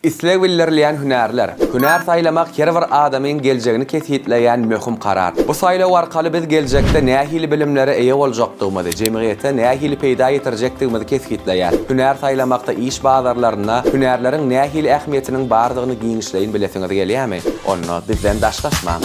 İslewilerleyen hünärler. Hünär saýlamak her bir adamyň geljegini kesitleýän möhüm karar. Bu saýlaw arkaly biz geljekde nähili bilimlere eýe boljakdygymyzy, jemgyýete nähili peýda ýetirjekdigimizi kesitleýär. Hünär saýlamakda iş bazarlaryna hünärleriň nähili ähmiýetiniň bardygyny giňişleýin bilesiňiz gelýärmi? Onu bizden daşgaşmaň.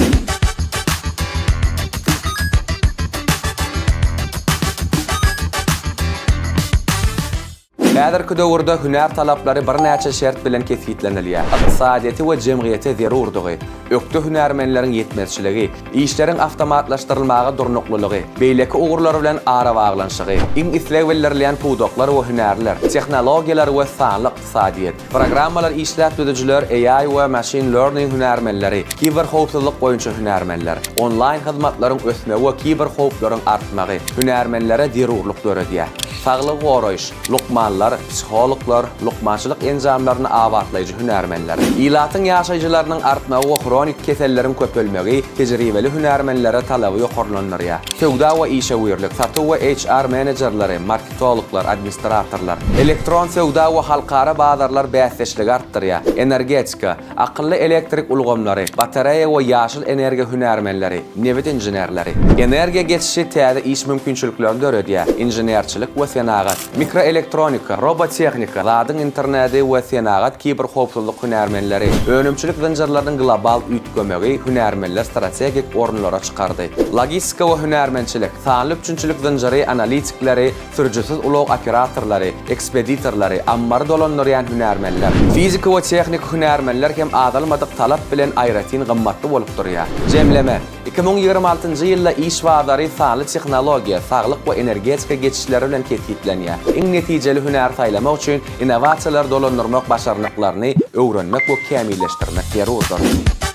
Häzirki döwürde hünär talaplary bir näçe şert bilen kesitlenilýär. Iqtisadiýety we jemgyýete zerurdygy, ökde hünärmenleriň ýetmezçiligi, işleriň awtomatlaşdyrylmagy durnuklylygy, beýleki ugurlar bilen ara baglanşygy, iň islewilerleýän puwdoklar we hünärler, tehnologiýalar we sanly iqtisadiýet, programmalar işläp düzüjiler, AI we machine learning hünärmenleri, kiber howpsuzlyk boýunça hünärmenler, online hyzmatlaryň ösme we kiber howplaryň artmagy hünärmenlere zerurlyk döredýär. Saglyk goraýyş, lukmanlar, psihologlar, lukmançylyk enzamlaryny awatlaýjy hünärmenler, ilatyň ýaşaýjylarynyň artmagy we kronik keselleriň köpelmegi tejribeli hünärmenlere talaby ýokarlanýar. Sowda we işe wirlik, satu we HR menejerleri, marketologlar, administratorlar, elektron sowda we halkara bazarlar bäsleşligi artdyrýar. Energetika, akylly elektrik ulgamlary, batareya we ýaşyl energiýa hünärmenleri, nebet injenerleri, energiýa geçişi täze iş mümkinçiliklerini döredýär. Injenerçilik we senagat, mikroelektronika, robotehnika, zadyň interneti we senagat kiber howpsuzlyk hünärmenleri, önümçilik zynjyrlarynyň global üýtgemegi hünärmenler strategik orunlara çykardy. Logistika we hünärmençilik, sanly üçünçilik zynjyry analitikleri, sürjüsiz ulug operatorlary, ekspeditorlary, ammary dolanýan hünärmenler, fizik we tehnik hünärmenler hem adalmadyk talap bilen aýratyn gymmatly bolup durýar. Jemleme 2026-njy ýylda iş bazary sanly tehnologiýa, saglyk we energetika geçişleri bilen kesitlenýär. Iň netijeli hünär saýlamak üçin innovasiýalar dolandyrmak başarnyklaryny öwrenmek we kämilleşdirmek zerurdyr.